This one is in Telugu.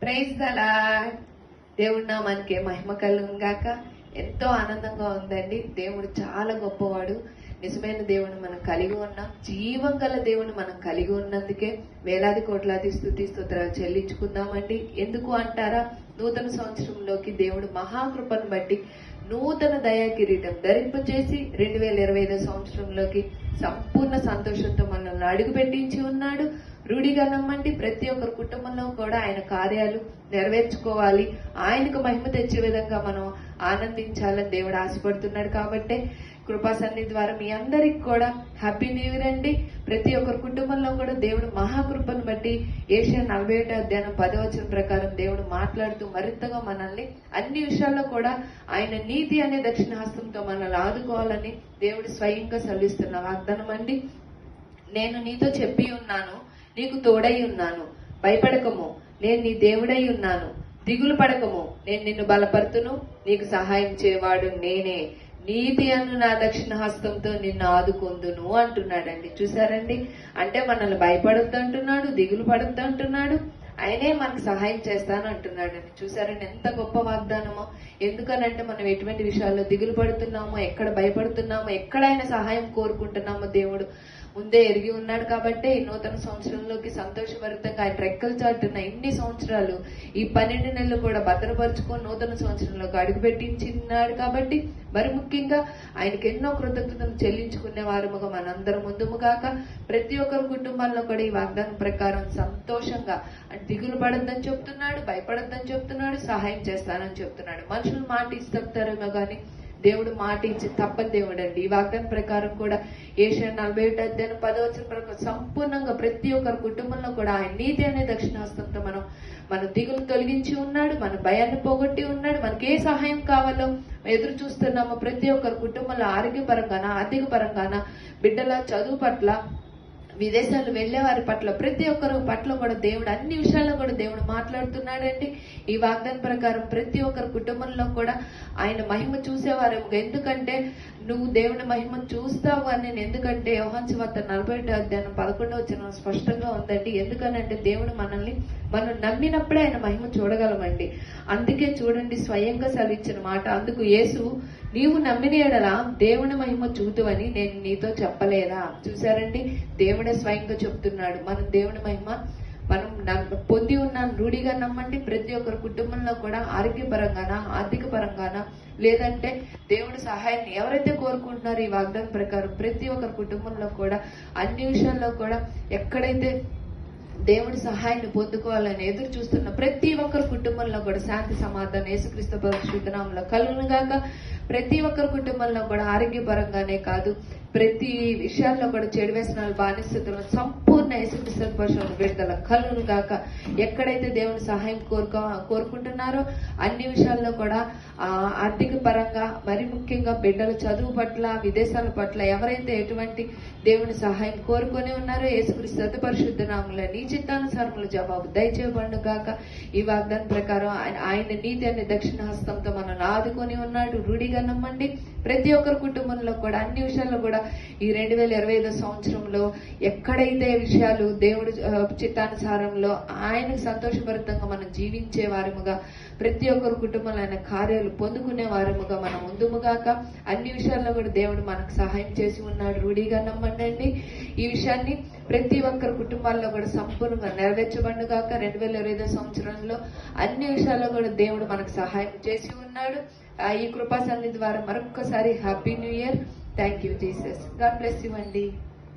Praise the lord. దేవుడి నామానికి మహిమ కలుగును గాక. ఎంతో ఆనందంగా ఉందండి. దేవుడు చాలా గొప్పవాడు. నిజమైన దేవుని మనం కలిగి ఉన్నాం. జీవం గల దేవుని మనం కలిగి ఉన్నందుకే వేలాది కోట్లాది స్తుతి స్తోత్రాలు చెల్లించుకుందామండి. ఎందుకు అంటారా? నూతన సంవత్సరంలోకి దేవుడు మహాకృపను బట్టి నూతన దయా కిరీటం ధరింపచేసి 2025 సంవత్సరంలోకి సంపూర్ణ సంతోషంతో మనల్ని అడుగు పెట్టించి ఉన్నాడు. రూఢిగా నమ్మండి. ప్రతి ఒక్కరి కుటుంబంలో కూడా ఆయన కార్యాలు నెరవేర్చుకోవాలి, ఆయనకు మహిమ తెచ్చే విధంగా మనం ఆనందించాలని దేవుడు ఆశపడుతున్నాడు. కాబట్టి కృపా సన్నిధి ద్వారా మీ అందరికి కూడా హ్యాపీ న్యూ ఇయర్ అండి. ప్రతి ఒక్కరి కుటుంబంలో కూడా దేవుడు మహాకృపను బట్టి ఏషియా 41 అధ్యాయం 10 ప్రకారం దేవుడు మాట్లాడుతూ మరింతగా మనల్ని అన్ని విషయాల్లో కూడా ఆయన నీతి అనే దక్షిణ హస్తంతో మనల్ని ఆదుకోవాలని దేవుడు స్వయంగా సెలవిస్తున్న వాగ్దానం అండి. నేను నీతో చెప్పి ఉన్నాను, నీకు తోడై ఉన్నాను, భయపడకము, నేను నీ దేవుడై ఉన్నాను, దిగులు పడకము, నేను నిన్ను బలపరుతును, నీకు సహాయం చేయవాడు నేనే, నీతి అను నా దక్షిణ హస్తంతో నిన్ను ఆదుకొందును అంటున్నాడండి. చూసారండి, అంటే మనల్ని భయపడద్దు అంటున్నాడు, దిగులు పడద్దు అంటున్నాడు, ఆయనే మనకు సహాయం చేస్తాను అంటున్నాడండి. చూసారండి ఎంత గొప్ప వాగ్దానమో. ఎందుకనంటే మనం ఎటువంటి విషయాల్లో దిగులు పడుతున్నామో, ఎక్కడ భయపడుతున్నామో, ఎక్కడ ఆయన సహాయం కోరుకుంటున్నామో దేవుడు ముందే ఎరిగి ఉన్నాడు. కాబట్టి ఈ నూతన సంవత్సరంలోకి సంతోషభరితంగా ఆయన రెక్కలు చాటున్న ఇన్ని సంవత్సరాలు ఈ 12 నెలలు కూడా భద్రపరుచుకొని నూతన సంవత్సరంలోకి అడుగుపెట్టించినాడు. కాబట్టి మరి ముఖ్యంగా ఆయనకి ఎన్నో కృతజ్ఞతలు చెల్లించుకునే వారముగా మనందరం ముందుము కాక ప్రతి ఒక్కరి కుటుంబాల్లో కూడా ఈ వాగ్దానం ప్రకారం సంతోషంగా అంటే దిగులు పడద్దని చెప్తున్నాడు, భయపడద్దని చెప్తున్నాడు, సహాయం చేస్తానని చెప్తున్నాడు. మనుషులు మాట ఇచ్చి తప్పుతారేమో కానీ దేవుడు మాట ఇచ్చి తప్పని దేవుడు అండి. ఈ వాగ్దానం ప్రకారం కూడా ఏషియా 41 అధ్యాయం 10 ప్రకారం సంపూర్ణంగా ప్రతి ఒక్కరి కుటుంబంలో కూడా ఆయన నీతి అనే దక్షిణాస్తంతో మన దిగులు తొలగించి ఉన్నాడు, మన భయాన్ని పోగొట్టి ఉన్నాడు. మనకి ఏ సహాయం కావాలో ఎదురు చూస్తున్నామో ప్రతి ఒక్కరి కుటుంబంలో ఆరోగ్యపరంగాన, ఆర్థిక పరంగాన, బిడ్డల చదువు పట్ల, విదేశాలు వెళ్లే వారి పట్ల, ప్రతి ఒక్కరు పట్ల కూడా దేవుడు అన్ని విషయాల్లో కూడా దేవుడు మాట్లాడుతున్నాడండి. ఈ వాగ్దానం ప్రకారం ప్రతి ఒక్కరి కుటుంబంలో కూడా ఆయన మహిమ చూసేవారు. ఎందుకంటే నువ్వు దేవుని మహిమ చూస్తావు అని నేను, ఎందుకంటే యోహాను సువార్త 41 అధ్యాయం 11 స్పష్టంగా ఉందండి. ఎందుకనంటే దేవుడు మనం నమ్మినప్పుడే ఆయన మహిమ చూడగలమండి. అందుకే చూడండి స్వయంగా సెలవిచ్చిన మాట. అందుకు యేసు, నీవు నమ్మిన ఎడల దేవుని మహిమ చూతువని నేను నీతో చెప్పలేదా? చూసారండి, దేవుడే స్వయంగా చెప్తున్నాడు. మనం దేవుని మహిమ మనం పొంది ఉన్నాం. రూఢిగా నమ్మండి. ప్రతి ఒక్కరి కుటుంబంలో కూడా ఆరోగ్యపరంగాన, ఆర్థిక పరంగాన, లేదంటే దేవుడి సహాయాన్ని ఎవరైతే కోరుకుంటున్నారో ఈ వాగ్దానం ప్రకారం ప్రతి ఒక్కరి కుటుంబంలో కూడా అన్ని విషయాల్లో కూడా ఎక్కడైతే దేవుడి సహాయాన్ని పొందుకోవాలని ఎదురు చూస్తున్న ప్రతి ఒక్కరి కుటుంబంలో కూడా శాంతి సమాధానం యేసుక్రీస్తు పరిశుద్ధ నామములో కలుగును గాక. ప్రతి ఒక్కరి కుటుంబంలో కూడా ఆరోగ్యపరంగానే కాదు, ప్రతి విషయాల్లో కూడా చెడు వ్యసనాలు, బానిసతలను సంపూర్ణ యేసుక్రీస్తు పరిశుద్ధ విడుదల కలుగును గాక. ఎక్కడైతే దేవుని సహాయం కోరుకుంటున్నారో అన్ని విషయాల్లో కూడా ఆర్థిక పరంగా, మరి ముఖ్యంగా బిడ్డల చదువు పట్ల, విదేశాల పట్ల ఎవరైతే ఎటువంటి దేవుని సహాయం కోరుకొని ఉన్నారో యేసుక్రీస్తు పరిశుద్ధ నామములో నీ చిత్తానుసారముల జవాబు దయచేయబడును గాక. ఈ వాగ్దానం ప్రకారం ఆయన నీతి అనే దక్షిణ హస్తంతో మనల్ని ఆదుకొని ఉన్నాడు. రూఢిగా నమ్మండి. ప్రతి ఒక్కరి కుటుంబంలో కూడా అన్ని విషయాల్లో కూడా ఈ 2025 సంవత్సరంలో ఎక్కడైతే విషయాలు దేవుడి చిత్తానుసారంలో ఆయనకు సంతోషభరితంగా మనం జీవించే వారముగా, ప్రతి ఒక్కరి కుటుంబంలో ఆయన కార్యాలు పొందుకునే వారముగా మనం ముందుముగాక. అన్ని విషయాల్లో కూడా దేవుడు మనకు సహాయం చేసి ఉన్నాడు. రూఢిగా నమ్మండి. ఈ విషయాన్ని ప్రతి ఒక్కరి కుటుంబాల్లో కూడా సంపూర్ణంగా నెరవేర్చబడుగాక. 2025 సంవత్సరంలో అన్ని విషయాల్లో కూడా దేవుడు మనకు సహాయం చేసి ఉన్నాడు. ఈ కృపా సన్నిధి ద్వారా మరొక్కసారి happy new year. Thank you Jesus. God bless you అండి.